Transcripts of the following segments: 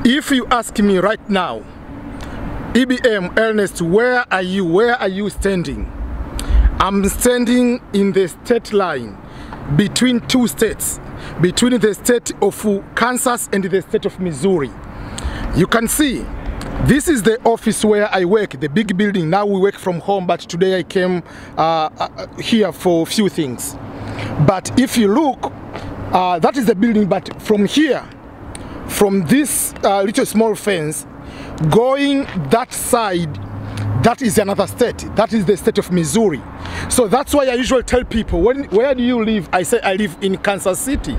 If you ask me right now, EBM Ernest, where are you? Where are you standing? I'm standing in the state line between two states, between the state of Kansas and the state of Missouri. You can see, this is the office where I work, the big building. Now we work from home, but today I came here for a few things. But if you look, that is the building, but from here, from this little small fence, going that side, that is another state. That is the state of Missouri. So that's why I usually tell people, where do you live? I say I live in Kansas City.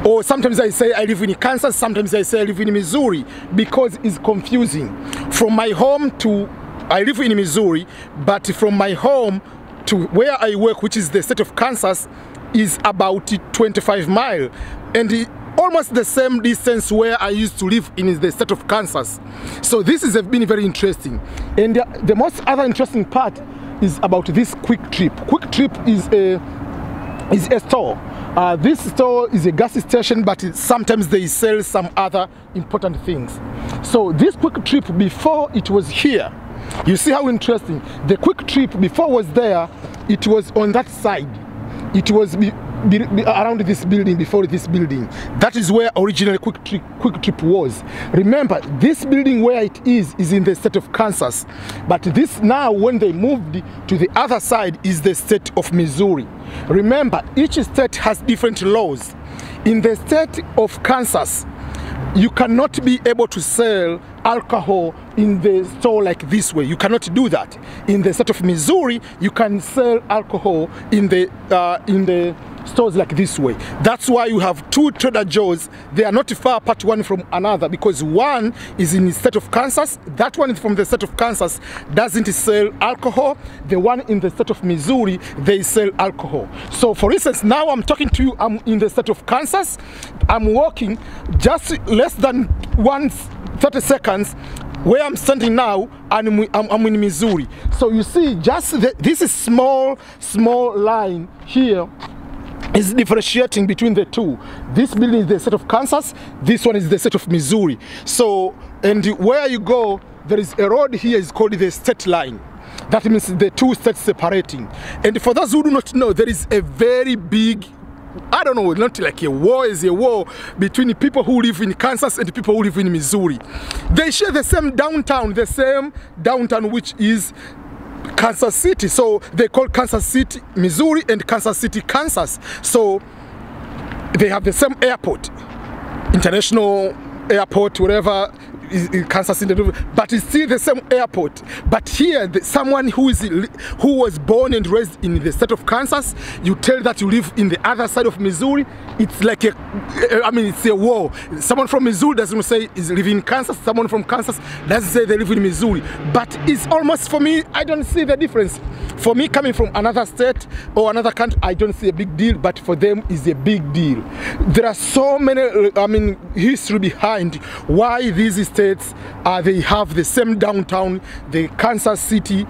Or sometimes I say I live in Kansas, sometimes I say I live in Missouri, because it's confusing. From my home to, I live in Missouri, but from my home to where I work, which is the state of Kansas, is about 25 miles. And almost the same distance where I used to live in the state of Kansas. So this has been very interesting. And the most other interesting part is about this Quick Trip. Quick Trip is a store. This store is a gas station, but sometimes they sell some other important things. So this Quick Trip, before it was here, you see how interesting. The Quick Trip before was there, it was on that side. It was around this building, before this building. That is where originally Quick Trip was. Remember, this building where it is in the state of Kansas. But this now, when they moved to the other side, is the state of Missouri. Remember, each state has different laws. In the state of Kansas, you cannot be able to sell alcohol in the store like this way. You cannot do that. In the state of Missouri, you can sell alcohol in the stores like this way. That's why you have two Trader Joe's. They are not far apart one from another, because one is in the state of Kansas, that one is from the state of Kansas, doesn't sell alcohol. The one in the state of Missouri, they sell alcohol. So for instance, now I'm talking to you, I'm in the state of Kansas, I'm walking just less than 30 seconds where I'm standing now, and I'm in Missouri. So you see, just this is small line here is differentiating between the two. This building is the state of Kansas, this one is the state of Missouri. So, and where you go, there is a road here, is called the state line. That means the two states separating. And for those who do not know, there is a very big, I don't know, not like a war, is a war between the people who live in Kansas and the people who live in Missouri. They share the same downtown, which is Kansas City. So they call Kansas City, Missouri, and Kansas City, Kansas. So they have the same airport, international airport, whatever, in Kansas City, but it's still the same airport. But here, someone who was born and raised in the state of Kansas, you tell that you live in the other side of Missouri, it's like it's a war. Someone from Missouri doesn't say is living in Kansas, someone from Kansas doesn't say they live in Missouri. But it's almost, for me, I don't see the difference. For me, coming from another state or another country, I don't see a big deal, but for them, it's a big deal. There are so many, history behind why these states they have the same downtown. The Kansas City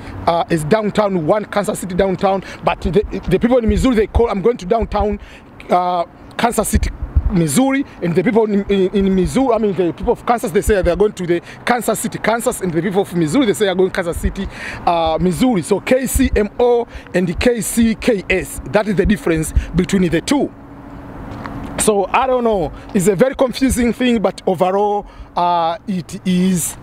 is downtown, one Kansas City downtown, but the people in Missouri, they call, I'm going to downtown Kansas City, Missouri, and the people in Missouri, the people of Kansas, they say they're going to the Kansas City, Kansas, and the people of Missouri, they say they're going to Kansas City, Missouri. So KCMO and the KCKS, that is the difference between the two. So I don't know, it's a very confusing thing, but overall it is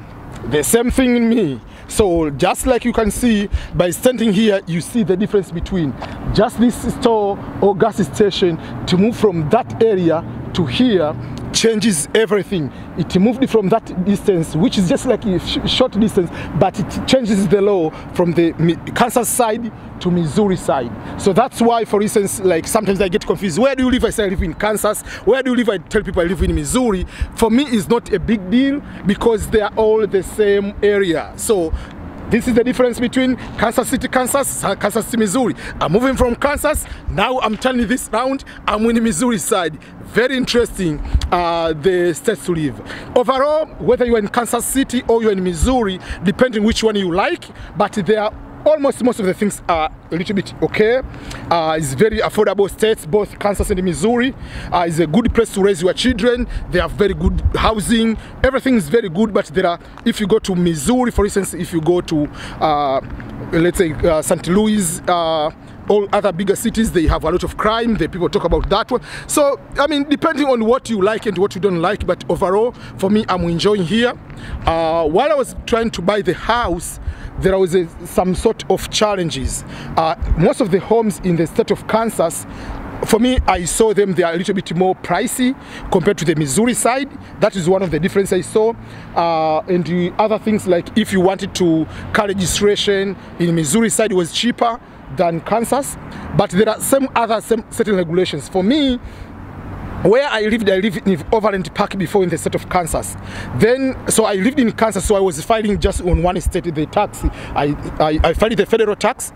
the same thing in me. So just like you can see by standing here, you see the difference between just this store or gas station. To move from that area to here changes everything. It moved from that distance, which is just like a short distance, but it changes the law from the Kansas side to Missouri side. So that's why, for instance, like sometimes I get confused. Where do you live? I say I live in Kansas. Where do you live? I tell people I live in Missouri. For me, it's not a big deal because they are all the same area. So this is the difference between Kansas City, Kansas, Kansas City, Missouri. I'm moving from Kansas, now I'm turning this round, I'm in the Missouri side. Very interesting, the states to live. Overall, whether you're in Kansas City or you're in Missouri, depending which one you like, but they are almost most of the things are a little bit okay. It's very affordable states, both Kansas and Missouri. It's a good place to raise your children. They have very good housing. Everything is very good, but there are, if you go to Missouri, for instance, if you go to, let's say, St. Louis, all other bigger cities, they have a lot of crime. The people talk about that one. So, I mean, depending on what you like and what you don't like, but overall, for me, I'm enjoying here. While I was trying to buy the house, there was some sort of challenges. Most of the homes in the state of Kansas, for me, I saw them, they are a little bit more pricey compared to the Missouri side. That is one of the differences I saw. And the other things, like if you wanted to car registration in Missouri side, it was cheaper than Kansas. But there are some other certain regulations. For me, where I lived in Overland Park before in the state of Kansas. Then, so I lived in Kansas, so I was filing just on one state, the tax. I filed the federal tax.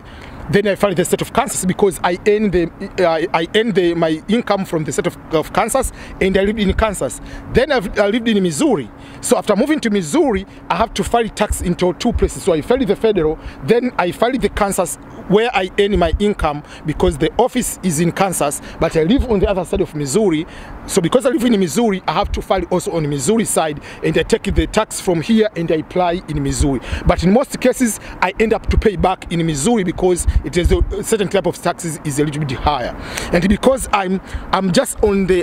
Then I filed the state of Kansas because I earned my income from the state of Kansas, and I lived in Kansas. Then I lived in Missouri. So after moving to Missouri, I have to file tax into two places. So I filed the federal, then I filed the Kansas where I earn my income because the office is in Kansas, but I live on the other side of Missouri. So because I live in Missouri, I have to file also on the Missouri side, and I take the tax from here and I apply in Missouri. But in most cases, I end up to pay back in Missouri because it is a certain type of taxes is a little bit higher. And because I'm just on the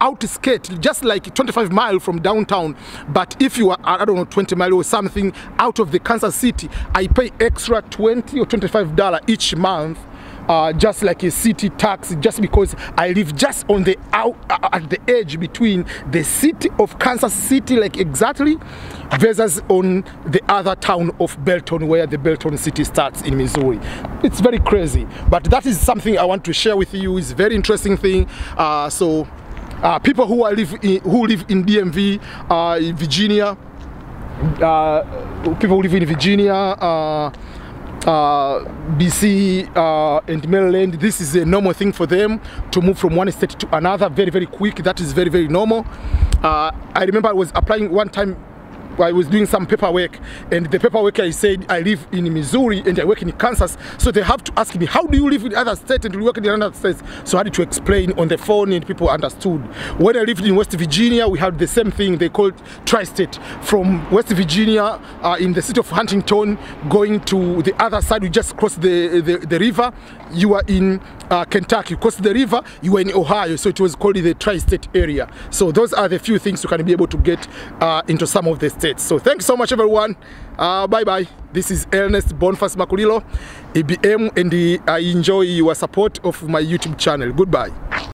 outskirts, just like 25 miles from downtown, but if you are, I don't know, 20 miles or something out of the Kansas City, I pay extra $20 or $25 each month, just like a city tax, just because I live just on the at the edge between the city of Kansas City, like exactly, versus on the other town of Belton, where the Belton city starts in Missouri. It's very crazy, but that is something I want to share with you. It's a very interesting thing. So people who live in DMV, Virginia, people who live in Virginia, BC and Maryland, this is a normal thing for them to move from one state to another very, very quick. That is very, very normal. I remember I was applying one time. I was doing some paperwork, and the paperwork I said I live in Missouri and I work in Kansas, so they have to ask me, how do you live in other states and you work in another states? So I had to explain on the phone and people understood. When I lived in West Virginia, we had the same thing. They called tri-state. From West Virginia in the city of Huntington going to the other side, you just cross the river, you are in Kentucky. You cross the river, you are in Ohio, so it was called the tri-state area. So those are the few things you can be able to get into some of the states. So thanks so much, everyone. Bye bye. This is Ernest Boniface Makulilo, EBM, and I enjoy your support of my YouTube channel. Goodbye.